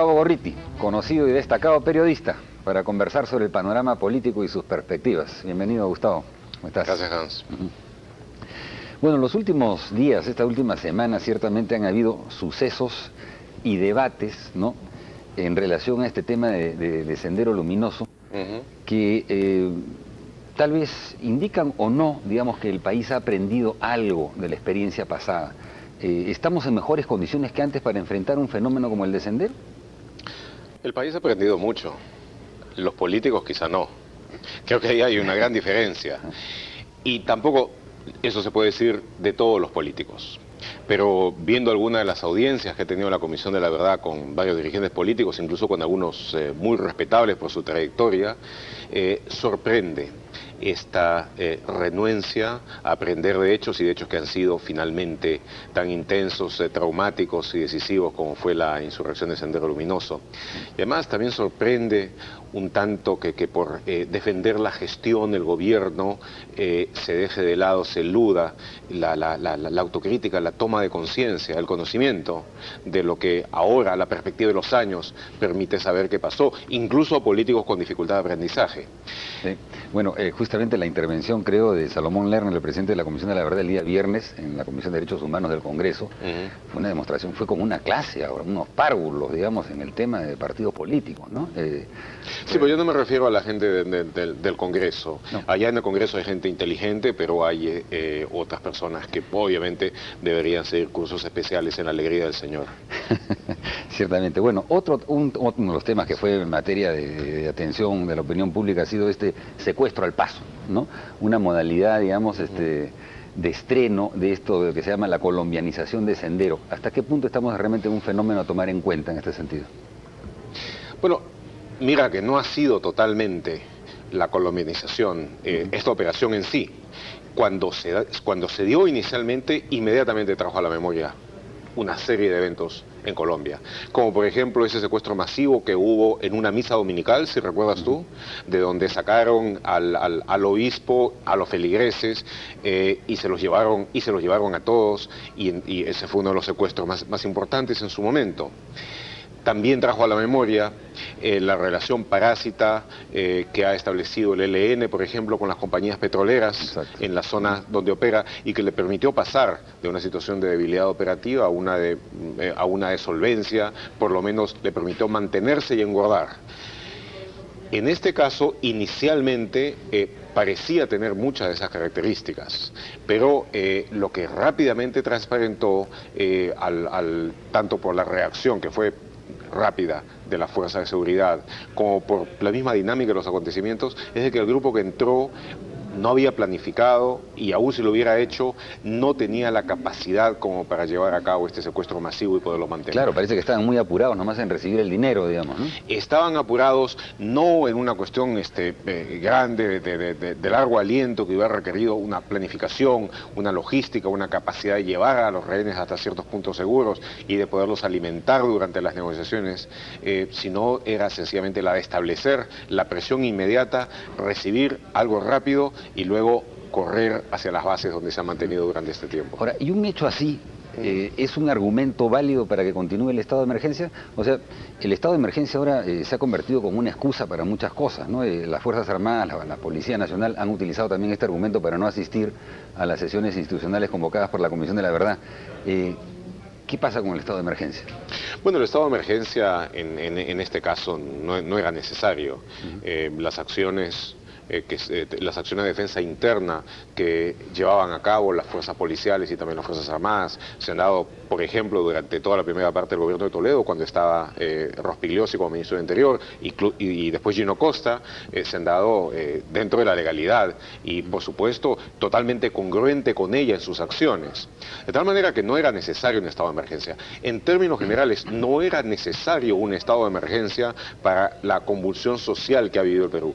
Gustavo Gorriti, conocido y destacado periodista, para conversar sobre el panorama político y sus perspectivas. Bienvenido, Gustavo. ¿Cómo estás? Gracias, Hans. Bueno, los últimos días, esta última semana, ciertamente han habido sucesos y debates, ¿no?, en relación a este tema de Sendero Luminoso, que tal vez indican o no, digamos, que el país ha aprendido algo de la experiencia pasada. ¿Estamos en mejores condiciones que antes para enfrentar un fenómeno como el de Sendero? El país ha aprendido mucho. Los políticos quizá no. Creo que ahí hay una gran diferencia. Y tampoco eso se puede decir de todos los políticos. Pero viendo algunas de las audiencias que ha tenido la Comisión de la Verdad con varios dirigentes políticos, incluso con algunos muy respetables por su trayectoria, sorprende esta renuencia a aprender de hechos, y de hechos que han sido finalmente tan intensos, traumáticos y decisivos como fue la insurrección de Sendero Luminoso. Y además también sorprende un tanto que por defender la gestión del gobierno se deje de lado, se eluda la autocrítica, la toma de conciencia, el conocimiento de lo que ahora, la perspectiva de los años, permite saber qué pasó, incluso a políticos con dificultad de aprendizaje. Bueno, justamente la intervención, creo, de Salomón Lerner, el presidente de la Comisión de la Verdad, el día viernes, en la Comisión de Derechos Humanos del Congreso, fue una demostración, fue como una clase, ahora, unos párvulos, digamos, en el tema de partidos políticos, ¿no? Sí, pero yo no me refiero a la gente del Congreso. No. Allá en el Congreso hay gente inteligente, pero hay otras personas que obviamente deberían seguir cursos especiales en la alegría del Señor. Ciertamente. Bueno, uno de los temas que fue en materia de atención de la opinión pública ha sido este secuestro al paso, ¿no? Una modalidad, digamos, de estreno de esto que se llama la colombianización de Sendero. ¿Hasta qué punto estamos realmente en un fenómeno a tomar en cuenta en este sentido? Bueno, mira que no ha sido totalmente la colombianización, esta operación en sí. Cuando se dio inicialmente, inmediatamente trajo a la memoria una serie de eventos en Colombia, como por ejemplo ese secuestro masivo que hubo en una misa dominical, si recuerdas tú, de donde sacaron al obispo, a los feligreses, y se los llevaron a todos, y ese fue uno de los secuestros más importantes en su momento. También trajo a la memoria la relación parásita que ha establecido el ELN, por ejemplo, con las compañías petroleras. Exacto. En la zona donde opera, y que le permitió pasar de una situación de debilidad operativa a una de solvencia, por lo menos le permitió mantenerse y engordar. En este caso, inicialmente, parecía tener muchas de esas características, pero lo que rápidamente transparentó, tanto por la reacción que fue rápida de la fuerza de seguridad, como por la misma dinámica de los acontecimientos, es de que el grupo que entró no había planificado, y aún si lo hubiera hecho, no tenía la capacidad como para llevar a cabo este secuestro masivo y poderlo mantener. Claro, parece que estaban muy apurados nomás en recibir el dinero, digamos, ¿no? Estaban apurados, no en una cuestión grande, de largo aliento, que hubiera requerido una planificación, una logística, una capacidad de llevar a los rehenes hasta ciertos puntos seguros y de poderlos alimentar durante las negociaciones, sino era sencillamente la de establecer la presión inmediata, recibir algo rápido y luego correr hacia las bases donde se ha mantenido durante este tiempo. Ahora, ¿y un hecho así es un argumento válido para que continúe el estado de emergencia? O sea, el estado de emergencia ahora se ha convertido como una excusa para muchas cosas, ¿no? Las Fuerzas Armadas, la Policía Nacional han utilizado también este argumento para no asistir a las sesiones institucionales convocadas por la Comisión de la Verdad. ¿Qué pasa con el estado de emergencia? Bueno, el estado de emergencia en este caso no era necesario. Las acciones de defensa interna que llevaban a cabo las fuerzas policiales y también las Fuerzas Armadas se han dado, por ejemplo, durante toda la primera parte del gobierno de Toledo, cuando estaba Rospigliosi como ministro de Interior, y después Gino Costa, se han dado dentro de la legalidad y, por supuesto, totalmente congruente con ella en sus acciones. De tal manera que no era necesario un estado de emergencia. En términos generales, no era necesario un estado de emergencia para la convulsión social que ha vivido el Perú.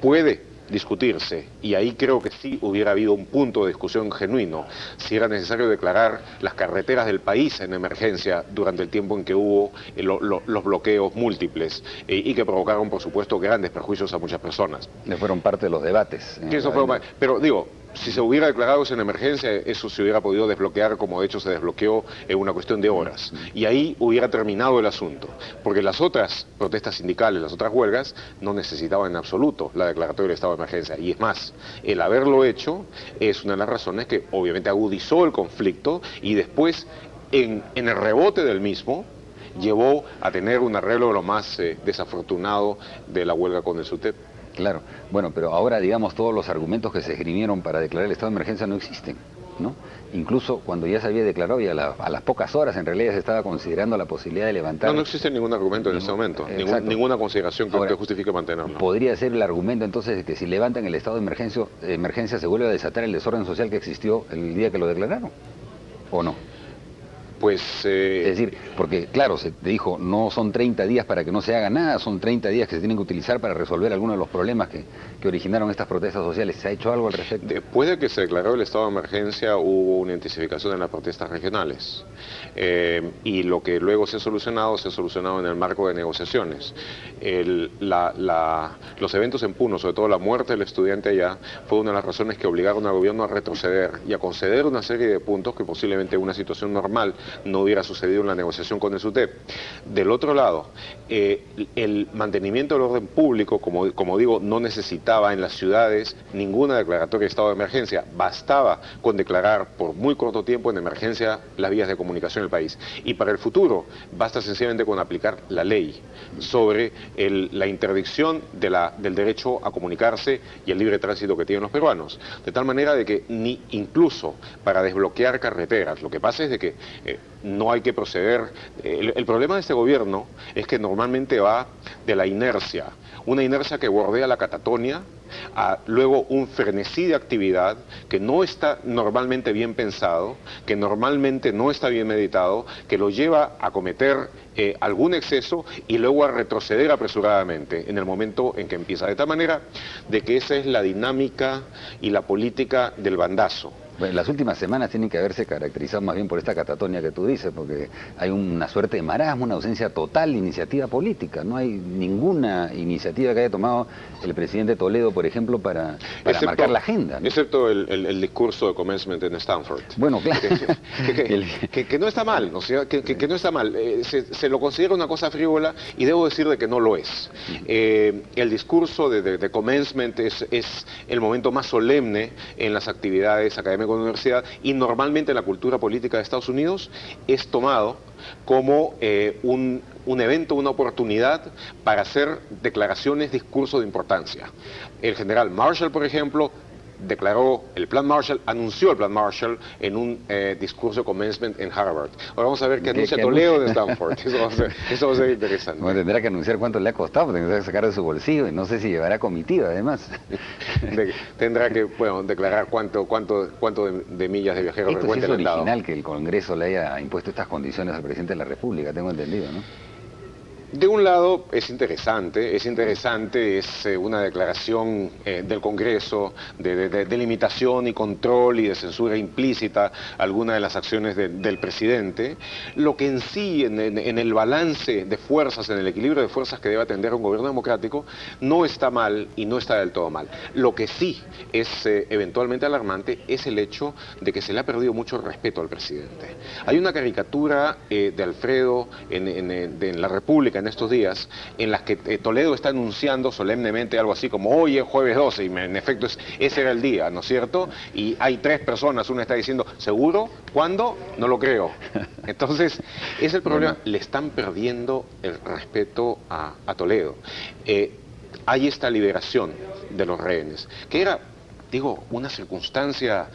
Puede discutirse, y ahí creo que sí hubiera habido un punto de discusión genuino, si era necesario declarar las carreteras del país en emergencia durante el tiempo en que hubo los bloqueos múltiples y que provocaron, por supuesto, grandes perjuicios a muchas personas. Que fueron parte de los debates. Pero digo, Si se hubiera declarado eso en emergencia, eso se hubiera podido desbloquear como de hecho se desbloqueó en una cuestión de horas. Y ahí hubiera terminado el asunto, porque las otras protestas sindicales, las otras huelgas, no necesitaban en absoluto la declaratoria del estado de emergencia. Y es más, el haberlo hecho es una de las razones que obviamente agudizó el conflicto y después, en el rebote del mismo, llevó a tener un arreglo de lo más desafortunado de la huelga con el SUTEP. Claro, bueno, pero ahora, digamos, todos los argumentos que se esgrimieron para declarar el estado de emergencia no existen, ¿no? Incluso cuando ya se había declarado y a las pocas horas en realidad se estaba considerando la posibilidad de levantar... No existe ningún argumento en este momento, ninguna consideración que justifique mantenerlo. ¿Podría ser el argumento entonces de que si levantan el estado de emergencia se vuelve a desatar el desorden social que existió el día que lo declararon? ¿O no? Pues, es decir, porque claro, se te dijo, no son 30 días para que no se haga nada, son 30 días que se tienen que utilizar para resolver algunos de los problemas que originaron estas protestas sociales. ¿Se ha hecho algo al respecto? Después de que se declaró el estado de emergencia hubo una intensificación en las protestas regionales y lo que luego se ha solucionado en el marco de negociaciones. Los eventos en Puno, sobre todo la muerte del estudiante allá, fue una de las razones que obligaron al gobierno a retroceder y a conceder una serie de puntos que posiblemente en una situación normal no hubiera sucedido en la negociación con el SUTEP. Del otro lado, el mantenimiento del orden público, como digo, no necesitaba en las ciudades ninguna declaratoria de estado de emergencia. Bastaba con declarar por muy corto tiempo en emergencia las vías de comunicación del país. Y para el futuro, basta sencillamente con aplicar la ley sobre la interdicción del derecho a comunicarse y el libre tránsito que tienen los peruanos. De tal manera de que incluso para desbloquear carreteras, lo que pasa es de que no hay que proceder. El problema de este gobierno es que normalmente va de la inercia, una inercia que bordea la catatonia, a luego un frenesí de actividad que no está normalmente bien pensado, que normalmente no está bien meditado, que lo lleva a cometer algún exceso y luego a retroceder apresuradamente en el momento en que empieza. De tal manera de que esa es la dinámica y la política del bandazo. Bueno, las últimas semanas tienen que haberse caracterizado más bien por esta catatonia que tú dices, porque hay una suerte de marasmo, una ausencia total de iniciativa política. No hay ninguna iniciativa que haya tomado el presidente Toledo, por ejemplo, para marcar la agenda, ¿no? Excepto el discurso de commencement en Stanford. Bueno, claro. Que no está mal, o sea, que no está mal. Se lo considera una cosa frívola y debo decir de que no lo es. El discurso de commencement es el momento más solemne en las actividades académicas de la universidad y normalmente en la cultura política de Estados Unidos es tomado como un evento, una oportunidad para hacer declaraciones, discursos de importancia. El general Marshall, por ejemplo, declaró el plan Marshall, anunció el plan Marshall en un discurso de commencement en Harvard. Ahora vamos a ver qué anuncia Toledo de Stanford. Eso va a ser interesante. Bueno, tendrá que anunciar cuánto le ha costado, tendrá que sacar de su bolsillo y no sé si llevará comitiva además. Tendrá que, bueno, declarar cuánto de millas de viajero frecuente le han dado. Es original que el Congreso le haya impuesto estas condiciones al presidente de la República, tengo entendido, ¿no? De un lado es interesante, es una declaración del Congreso de limitación y control y de censura implícita a algunas de las acciones del presidente, lo que en sí, en el balance de fuerzas, en el equilibrio de fuerzas que debe atender un gobierno democrático, no está mal y no está del todo mal. Lo que sí es eventualmente alarmante es el hecho de que se le ha perdido mucho respeto al presidente. Hay una caricatura de Alfredo en la República en estos días, en las que Toledo está anunciando solemnemente algo así como hoy es jueves 12, y en efecto ese era el día, ¿no es cierto? Y hay tres personas, una está diciendo, ¿seguro? ¿Cuándo? No lo creo. Entonces, es el problema, le están perdiendo el respeto a Toledo. Hay esta liberación de los rehenes, que era una circunstancia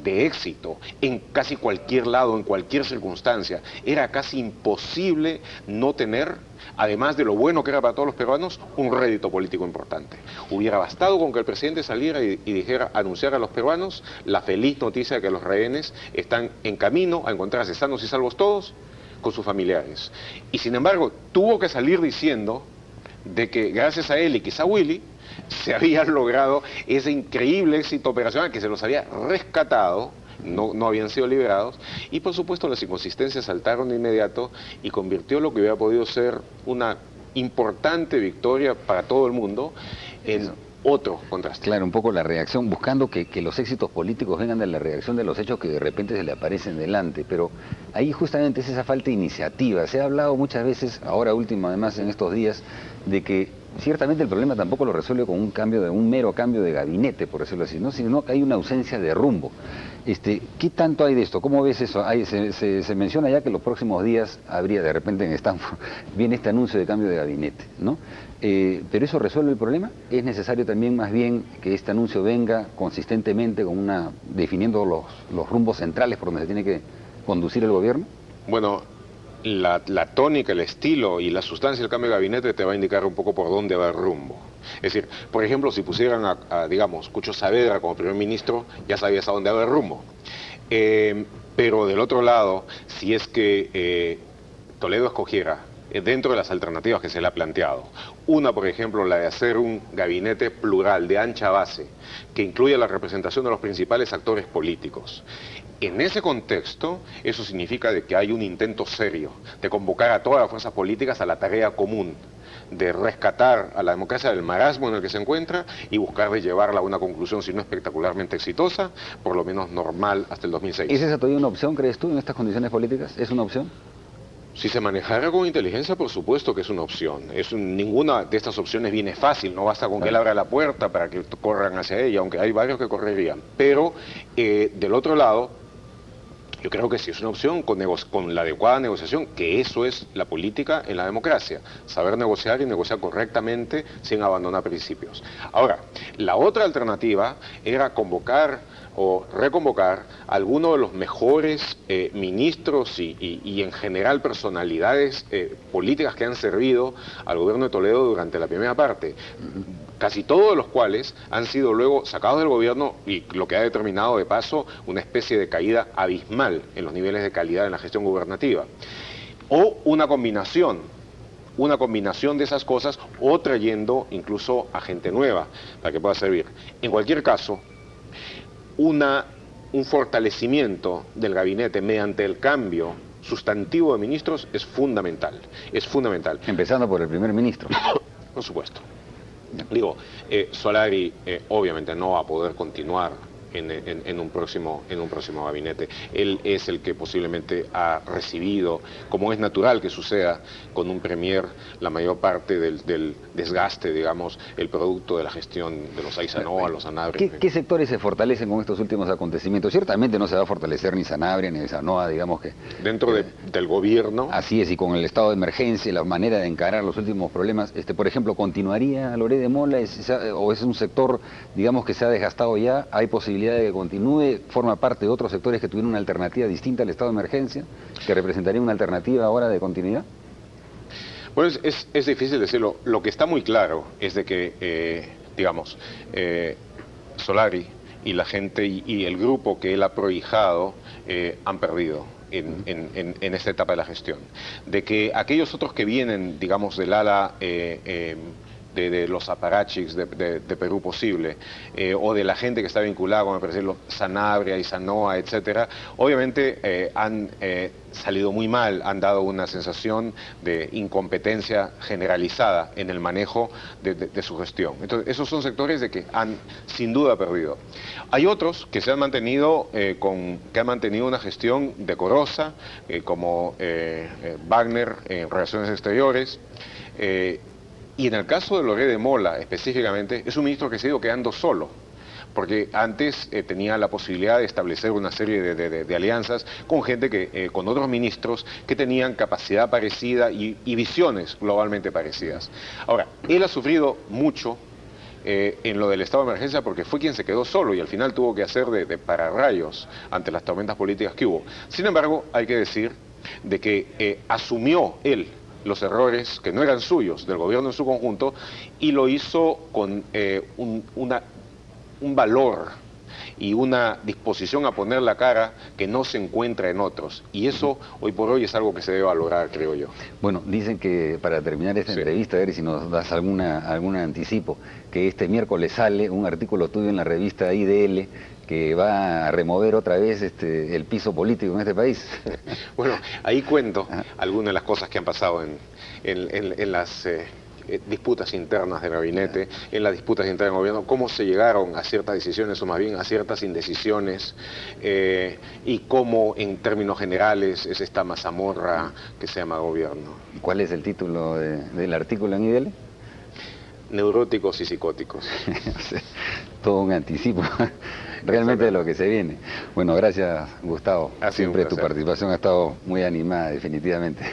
de éxito en casi cualquier lado, en cualquier circunstancia. Era casi imposible no tener, además de lo bueno que era para todos los peruanos, un rédito político importante. Hubiera bastado con que el presidente saliera y dijera, anunciara a los peruanos la feliz noticia de que los rehenes están en camino a encontrarse sanos y salvos todos con sus familiares. Y sin embargo, tuvo que salir diciendo de que gracias a él y quizá a Willy, se había logrado ese increíble éxito operacional, que se los había rescatado, no habían sido liberados, y por supuesto las inconsistencias saltaron de inmediato y convirtió lo que hubiera podido ser una importante victoria para todo el mundo en otro contraste. Claro, un poco la reacción, buscando que los éxitos políticos vengan de la reacción de los hechos que de repente se le aparecen delante, pero ahí justamente es esa falta de iniciativa. Se ha hablado muchas veces, ahora último además en estos días, de que ciertamente el problema tampoco lo resuelve con un mero cambio de gabinete, por decirlo así, ¿no? Sino que hay una ausencia de rumbo. ¿Qué tanto hay de esto? ¿Cómo ves eso? Se menciona ya que los próximos días habría, de repente en Stanford, viene este anuncio de cambio de gabinete, ¿no? ¿Pero eso resuelve el problema? ¿Es necesario también más bien que este anuncio venga consistentemente definiendo los rumbos centrales por donde se tiene que conducir el gobierno? Bueno, la tónica, el estilo y la sustancia del cambio de gabinete te va a indicar un poco por dónde va el rumbo. Es decir, por ejemplo, si pusieran digamos, Cucho Saavedra como primer ministro, ya sabías a dónde va el rumbo. Pero del otro lado, si es que Toledo escogiera dentro de las alternativas que se le ha planteado, una, por ejemplo, la de hacer un gabinete plural de ancha base, que incluya la representación de los principales actores políticos. En ese contexto, eso significa de que hay un intento serio de convocar a todas las fuerzas políticas a la tarea común, de rescatar a la democracia del marasmo en el que se encuentra y buscar de llevarla a una conclusión, si no espectacularmente exitosa, por lo menos normal hasta el 2006. ¿Es esa todavía una opción, crees tú, en estas condiciones políticas? ¿Es una opción? Si se manejara con inteligencia, por supuesto que es una opción. Ninguna de estas opciones viene fácil, no basta con que él abra la puerta para que corran hacia ella, aunque hay varios que correrían. Pero, del otro lado, yo creo que sí es una opción con la adecuada negociación, que eso es la política en la democracia, saber negociar y negociar correctamente sin abandonar principios. Ahora, la otra alternativa era convocar o reconvocar a algunos de los mejores ministros y en general personalidades políticas que han servido al gobierno de Toledo durante la primera parte, casi todos de los cuales han sido luego sacados del gobierno, y lo que ha determinado de paso una especie de caída abismal en los niveles de calidad en la gestión gubernativa. O una combinación de esas cosas, o trayendo incluso a gente nueva para que pueda servir. En cualquier caso, un fortalecimiento del gabinete mediante el cambio sustantivo de ministros es fundamental, Empezando por el primer ministro. Por supuesto. Digo, Solari obviamente no va a poder continuar en un próximo gabinete. Él es el que posiblemente ha recibido, como es natural que suceda con un premier, la mayor parte del desgaste, digamos, el producto de la gestión de los Aizanoa, los Sanabria. ¿Qué sectores se fortalecen con estos últimos acontecimientos? Ciertamente no se va a fortalecer ni Sanabria ni Aizanoa, digamos que... Dentro del gobierno. Así es, y con el estado de emergencia y la manera de encarar los últimos problemas, por ejemplo, ¿continuaría Loret de Mola o es un sector, digamos, que se ha desgastado ya? ¿Hay posibilidad de que continúe? ¿Forma parte de otros sectores que tuvieron una alternativa distinta al estado de emergencia, que representaría una alternativa ahora de continuidad? Bueno, es difícil decirlo. Lo que está muy claro es de que, digamos, Solari y la gente y el grupo que él ha prohijado han perdido en esta etapa de la gestión. De que aquellos otros que vienen, digamos, del ala de los aparachiks de Perú Posible, o de la gente que está vinculada, como por ejemplo Sanabria, Aizanoa, etcétera, obviamente han salido muy mal, han dado una sensación de incompetencia generalizada en el manejo de su gestión. Entonces, esos son sectores de que han sin duda perdido. Hay otros que se han mantenido que han mantenido una gestión decorosa, como Wagner en Relaciones Exteriores. Y en el caso de Loret de Mola específicamente, es un ministro que se ha ido quedando solo, porque antes tenía la posibilidad de establecer una serie de alianzas con gente con otros ministros que tenían capacidad parecida y visiones globalmente parecidas. Ahora, él ha sufrido mucho en lo del estado de emergencia porque fue quien se quedó solo y al final tuvo que hacer de pararrayos ante las tormentas políticas que hubo. Sin embargo, hay que decir de que asumió él los errores que no eran suyos, del gobierno en su conjunto, y lo hizo con un valor y una disposición a poner la cara que no se encuentra en otros. Y eso, hoy por hoy, es algo que se debe valorar, creo yo. Bueno, dicen que, para terminar esta entrevista, a ver si nos das algún anticipo, que este miércoles sale un artículo tuyo en la revista IDL que va a remover otra vez el piso político en este país. Bueno, ahí cuento algunas de las cosas que han pasado en disputas internas del gabinete, en las disputas internas del gobierno, cómo se llegaron a ciertas decisiones o más bien a ciertas indecisiones, y cómo en términos generales es esta mazamorra que se llama gobierno. ¿Cuál es el título del artículo en IDL? Neuróticos y psicóticos. O sea, todo un anticipo realmente de lo que se viene. Bueno, gracias Gustavo. Siempre tu participación ha estado muy animada, definitivamente.